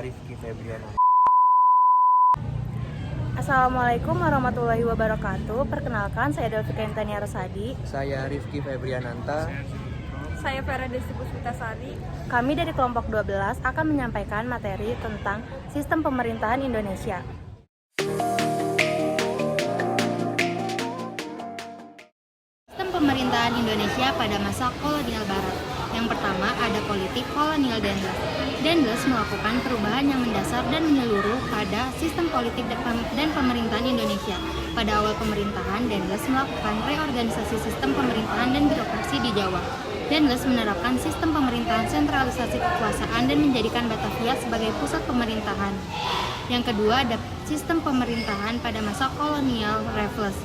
Rifki Febriana. Assalamualaikum warahmatullahi wabarakatuh. Perkenalkan, saya Delvika Intania Rosadi. Saya Rifki Febriananta. Saya Vera Desti Puspitasari. Kami dari kelompok 12 akan menyampaikan materi tentang sistem pemerintahan Indonesia. Sistem pemerintahan Indonesia pada masa kolonial Barat. Yang pertama ada politik kolonial Dendles. Dendles melakukan perubahan yang mendasar dan menyeluruh pada sistem politik dan pemerintahan Indonesia. Pada awal pemerintahan, Dendles melakukan reorganisasi sistem pemerintahan dan birokrasi di Jawa. Dendles menerapkan sistem pemerintahan sentralisasi kekuasaan dan menjadikan Batavia sebagai pusat pemerintahan. Yang kedua ada sistem pemerintahan pada masa kolonial Raffles.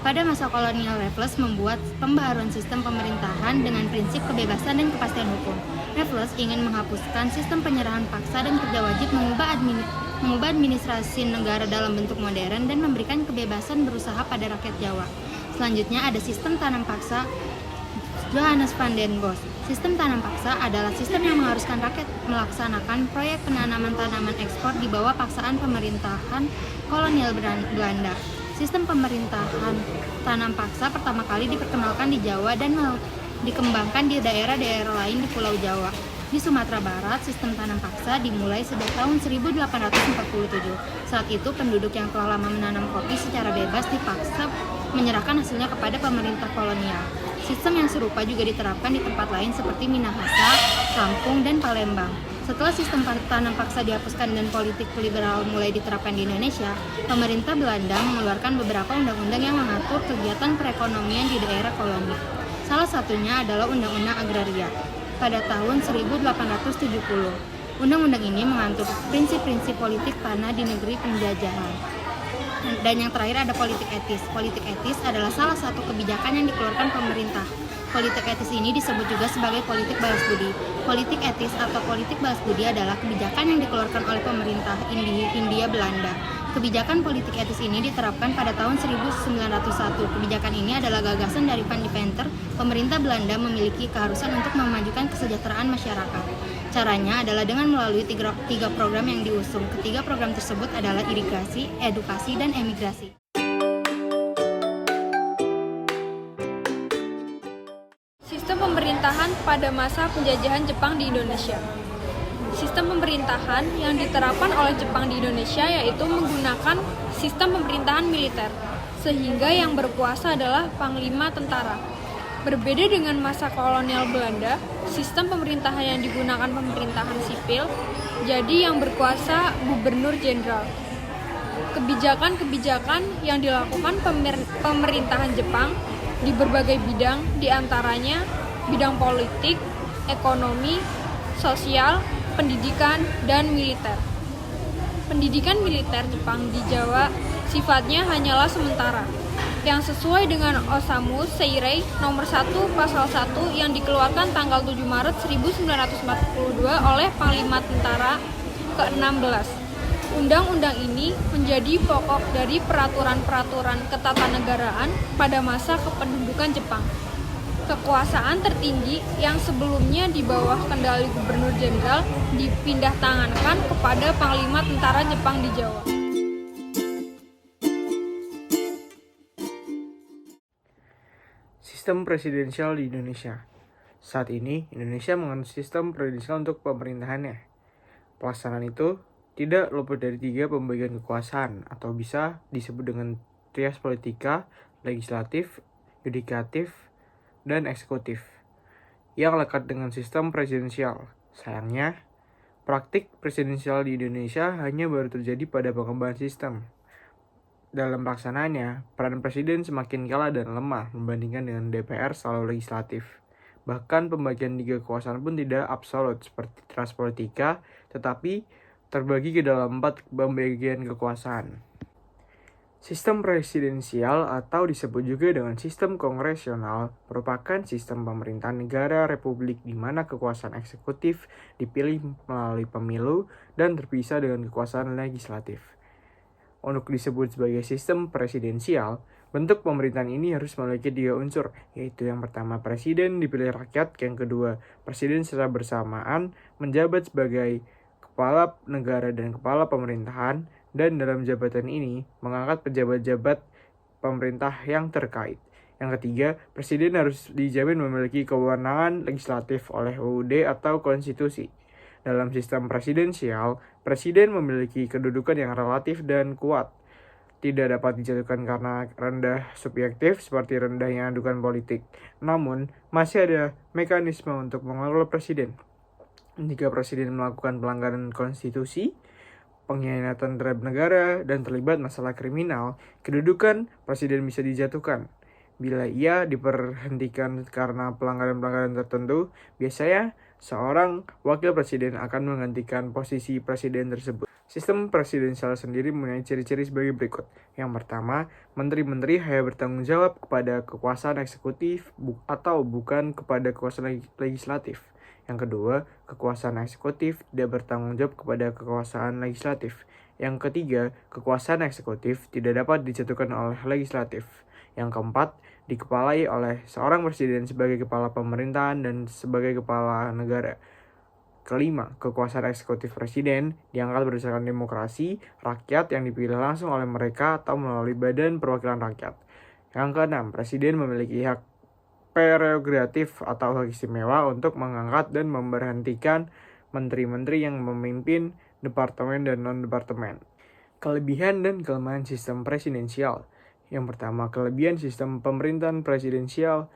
Pada masa kolonial, Raffles membuat pembaharuan sistem pemerintahan dengan prinsip kebebasan dan kepastian hukum. Raffles ingin menghapuskan sistem penyerahan paksa dan kerja wajib, mengubah administrasi negara dalam bentuk modern, dan memberikan kebebasan berusaha pada rakyat Jawa. Selanjutnya ada sistem tanam paksa Johannes van den Bosch. Sistem tanam paksa adalah sistem yang mengharuskan rakyat melaksanakan proyek penanaman tanaman ekspor di bawah paksaan pemerintahan kolonial Belanda. Sistem pemerintahan tanam paksa pertama kali diperkenalkan di Jawa dan dikembangkan di daerah-daerah lain di Pulau Jawa. Di Sumatera Barat, sistem tanam paksa dimulai sejak tahun 1847. Saat itu, penduduk yang telah lama menanam kopi secara bebas dipaksa menyerahkan hasilnya kepada pemerintah kolonial. Sistem yang serupa juga diterapkan di tempat lain seperti Minahasa, Lampung, dan Palembang. Setelah sistem tanam paksa dihapuskan dan politik liberal mulai diterapkan di Indonesia, pemerintah Belanda mengeluarkan beberapa undang-undang yang mengatur kegiatan perekonomian di daerah koloni. Salah satunya adalah Undang-Undang Agraria pada tahun 1870. Undang-undang ini mengatur prinsip-prinsip politik tanah di negeri penjajahan. Dan yang terakhir ada politik etis. Politik etis adalah salah satu kebijakan yang dikeluarkan pemerintah. Politik etis ini disebut juga sebagai politik balas budi. Politik etis atau politik balas budi adalah kebijakan yang dikeluarkan oleh pemerintah Hindia Belanda. Kebijakan politik etis ini diterapkan pada tahun 1901. Kebijakan ini adalah gagasan dari Van Deventer. Pemerintah Belanda memiliki keharusan untuk memajukan kesejahteraan masyarakat. Caranya adalah dengan melalui tiga program yang diusung. Ketiga program tersebut adalah irigasi, edukasi, dan emigrasi. Sistem pemerintahan pada masa penjajahan Jepang di Indonesia. Sistem pemerintahan yang diterapkan oleh Jepang di Indonesia yaitu menggunakan sistem pemerintahan militer, sehingga yang berkuasa adalah panglima tentara. Berbeda dengan masa kolonial Belanda, sistem pemerintahan yang digunakan pemerintahan sipil, jadi yang berkuasa gubernur jenderal. Kebijakan-kebijakan yang dilakukan pemerintahan Jepang di berbagai bidang, diantaranya bidang politik, ekonomi, sosial, pendidikan, dan militer. Pendidikan militer Jepang di Jawa sifatnya hanyalah sementara, yang sesuai dengan Osamu Seirei nomor 1 pasal 1 yang dikeluarkan tanggal 7 Maret 1942 oleh Panglima Tentara ke-16. Undang-undang ini menjadi pokok dari peraturan-peraturan ketatanegaraan pada masa kependudukan Jepang. Kekuasaan tertinggi yang sebelumnya di bawah kendali Gubernur Jenderal dipindah tangankan kepada Panglima Tentara Jepang di Jawa. Sistem presidensial di Indonesia. Saat ini, Indonesia menganut sistem presidensial untuk pemerintahannya. Pelaksanaan itu tidak luput dari 3 pembagian kekuasaan atau bisa disebut dengan trias politika, legislatif, yudikatif, dan eksekutif yang lekat dengan sistem presidensial. Sayangnya, praktik presidensial di Indonesia hanya baru terjadi pada pengembangan sistem. Dalam pelaksanaannya, peran presiden semakin kalah dan lemah membandingkan dengan DPR selalu legislatif. Bahkan pembagian 3 kekuasaan pun tidak absolut seperti trias politika, tetapi terbagi ke dalam 4 pembagian kekuasaan. Sistem presidensial atau disebut juga dengan sistem kongresional merupakan sistem pemerintahan negara republik di mana kekuasaan eksekutif dipilih melalui pemilu dan terpisah dengan kekuasaan legislatif. Untuk disebut sebagai sistem presidensial, bentuk pemerintahan ini harus memiliki 3 unsur, yaitu yang pertama presiden dipilih rakyat, yang kedua presiden secara bersamaan menjabat sebagai kepala negara dan kepala pemerintahan, dan dalam jabatan ini mengangkat pejabat-pejabat pemerintah yang terkait. Yang ketiga, presiden harus dijamin memiliki kewenangan legislatif oleh UUD atau konstitusi. Dalam sistem presidensial, presiden memiliki kedudukan yang relatif dan kuat. Tidak dapat dijatuhkan karena rendah subjektif seperti rendahnya adukan politik. Namun, masih ada mekanisme untuk mengontrol presiden. Jika presiden melakukan pelanggaran konstitusi, pengkhianatan terhadap negara, dan terlibat masalah kriminal, kedudukan presiden bisa dijatuhkan. Bila ia diberhentikan karena pelanggaran-pelanggaran tertentu, biasanya seorang wakil presiden akan menggantikan posisi presiden tersebut. Sistem presidensial sendiri mempunyai ciri-ciri sebagai berikut. Yang pertama, menteri-menteri hanya bertanggung jawab kepada kekuasaan eksekutif atau bukan kepada kekuasaan legislatif. Yang kedua, kekuasaan eksekutif tidak bertanggung jawab kepada kekuasaan legislatif. Yang ketiga, kekuasaan eksekutif tidak dapat dijatuhkan oleh legislatif. Yang keempat, dikepalai oleh seorang presiden sebagai kepala pemerintahan dan sebagai kepala negara. Kelima, kekuasaan eksekutif presiden diangkat berdasarkan demokrasi rakyat yang dipilih langsung oleh mereka atau melalui Badan Perwakilan Rakyat. Yang keenam, presiden memiliki hak prerogatif atau hak istimewa untuk mengangkat dan memberhentikan menteri-menteri yang memimpin departemen dan non-departemen. Kelebihan dan kelemahan sistem presidensial. Yang pertama, kelebihan sistem pemerintahan presidensial.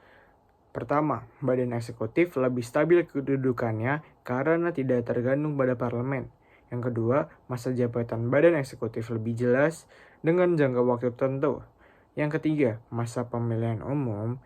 Pertama, badan eksekutif lebih stabil kedudukannya karena tidak tergantung pada parlemen. Yang kedua, masa jabatan badan eksekutif lebih jelas dengan jangka waktu tertentu. Yang ketiga, masa pemilihan umum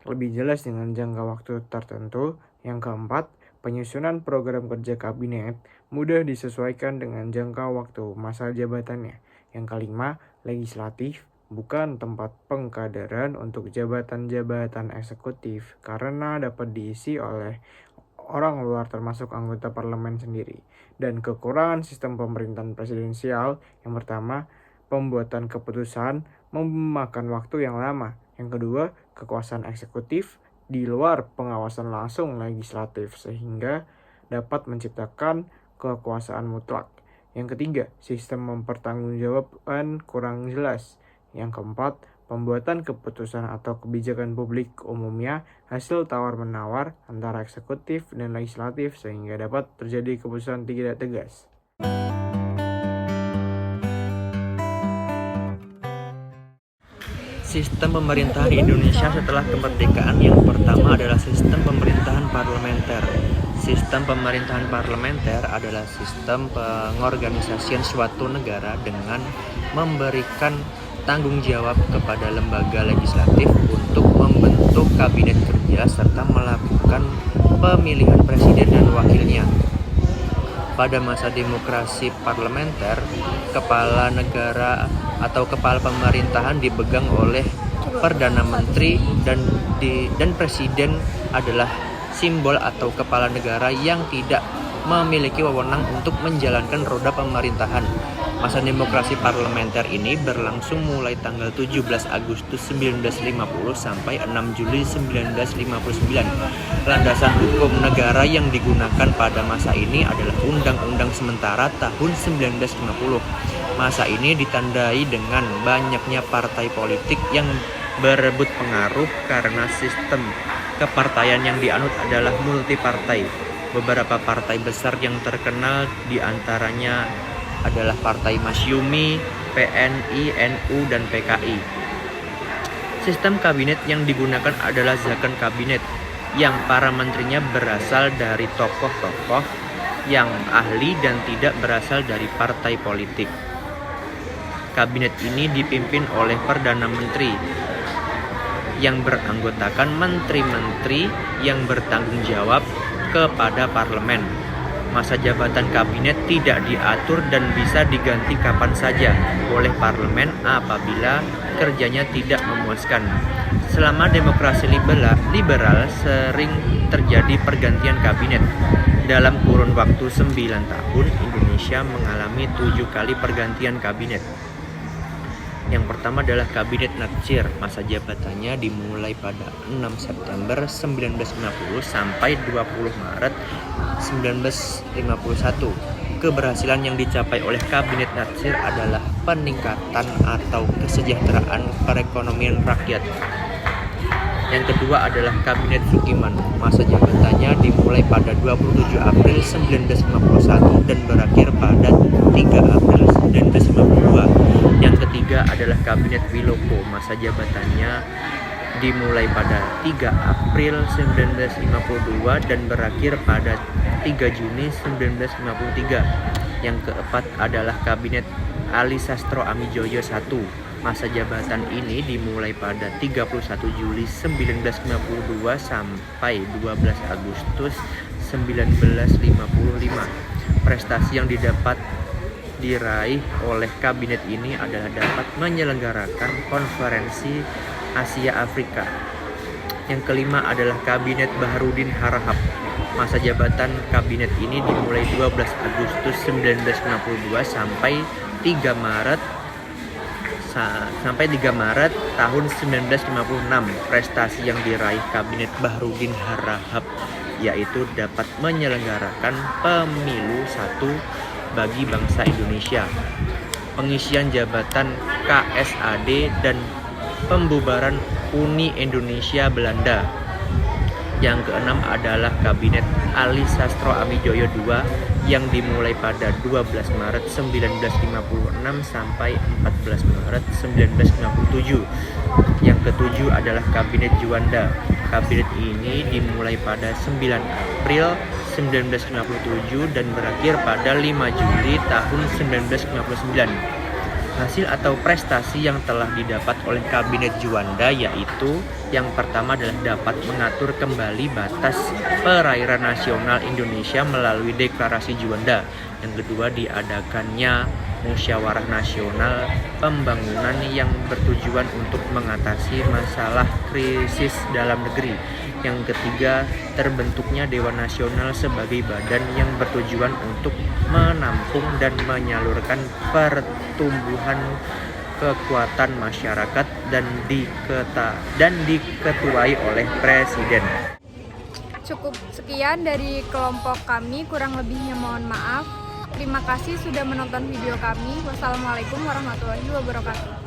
lebih jelas dengan jangka waktu tertentu. Yang keempat, penyusunan program kerja kabinet mudah disesuaikan dengan jangka waktu masa jabatannya. Yang kelima, legislatif bukan tempat pengkaderan untuk jabatan-jabatan eksekutif karena dapat diisi oleh orang luar termasuk anggota parlemen sendiri. Dan kekurangan sistem pemerintahan presidensial, yang pertama, pembuatan keputusan memakan waktu yang lama. Yang kedua, kekuasaan eksekutif di luar pengawasan langsung legislatif sehingga dapat menciptakan kekuasaan mutlak. Yang ketiga, sistem mempertanggungjawabkan kurang jelas. Yang keempat, pembuatan keputusan atau kebijakan publik umumnya hasil tawar-menawar antara eksekutif dan legislatif sehingga dapat terjadi keputusan tidak tegas. Sistem pemerintahan di Indonesia setelah kemerdekaan yang pertama adalah sistem pemerintahan parlementer. Sistem pemerintahan parlementer adalah sistem pengorganisasian suatu negara dengan memberikan tanggung jawab kepada lembaga legislatif untuk membentuk kabinet kerja serta melakukan pemilihan presiden dan wakilnya. Pada masa demokrasi parlementer, kepala negara atau kepala pemerintahan dipegang oleh Perdana Menteri dan presiden adalah simbol atau kepala negara yang tidak memiliki wewenang untuk menjalankan roda pemerintahan. Masa demokrasi parlementer ini berlangsung mulai tanggal 17 Agustus 1950 sampai 6 Juli 1959. Landasan hukum negara yang digunakan pada masa ini adalah Undang-Undang Sementara tahun 1950. Masa ini ditandai dengan banyaknya partai politik yang berebut pengaruh karena sistem kepartaian yang dianut adalah multipartai. Beberapa partai besar yang terkenal diantaranya adalah Partai Masyumi, PNI, NU, dan PKI. Sistem kabinet yang digunakan adalah zakon kabinet, yang para menterinya berasal dari tokoh-tokoh yang ahli dan tidak berasal dari partai politik. Kabinet ini dipimpin oleh Perdana Menteri, yang beranggotakan menteri-menteri yang bertanggung jawab kepada parlemen. Masa jabatan kabinet tidak diatur dan bisa diganti kapan saja oleh parlemen apabila kerjanya tidak memuaskan. Selama demokrasi liberal sering terjadi pergantian kabinet. Dalam kurun waktu 9 tahun, Indonesia mengalami 7 kali pergantian kabinet. Yang pertama adalah Kabinet Natsir. Masa jabatannya dimulai pada 6 September 1950 sampai 20 Maret 1951. keberhasilan yang dicapai oleh Kabinet Natsir adalah peningkatan atau kesejahteraan perekonomian rakyat. Yang kedua adalah Kabinet Sukiman. Masa jabatannya dimulai pada 27 April 1951 dan berakhir pada 3 April 1952. Yang ketiga adalah Kabinet Wiloko. Masa jabatannya dimulai pada 3 April 1952 dan berakhir pada 3 Juni 1953. Yang keempat adalah Kabinet Ali Sastro Amijoyo I. Masa jabatan ini dimulai pada 31 Juli 1952 sampai 12 Agustus 1955. Prestasi yang diraih oleh kabinet ini adalah dapat menyelenggarakan konferensi Asia Afrika. Yang kelima adalah Kabinet Baharudin Harahap. Masa jabatan kabinet ini dimulai 12 Agustus 1952 sampai 3 Maret tahun 1956. Prestasi yang diraih Kabinet Baharudin Harahap yaitu dapat menyelenggarakan pemilu satu bagi bangsa Indonesia, pengisian jabatan KSAD dan pembubaran Uni Indonesia Belanda. Yang keenam adalah Kabinet Ali Sastro Amijoyo II yang dimulai pada 12 Maret 1956 sampai 14 Maret 1957. Yang ketujuh adalah Kabinet Juanda. Kabinet ini dimulai pada 9 April 1957 dan berakhir pada 5 Juli tahun 1959. Hasil atau prestasi yang telah didapat oleh Kabinet Juanda yaitu yang pertama adalah dapat mengatur kembali batas perairan nasional Indonesia melalui Deklarasi Juanda. Yang kedua, diadakannya musyawarah nasional pembangunan yang bertujuan untuk mengatasi masalah krisis dalam negeri. Yang ketiga, terbentuknya Dewan Nasional sebagai badan yang bertujuan untuk menampung dan menyalurkan pertumbuhan kekuatan masyarakat dan diketuai oleh Presiden. Cukup sekian dari kelompok kami, kurang lebihnya mohon maaf. Terima kasih sudah menonton video kami. Wassalamualaikum warahmatullahi wabarakatuh.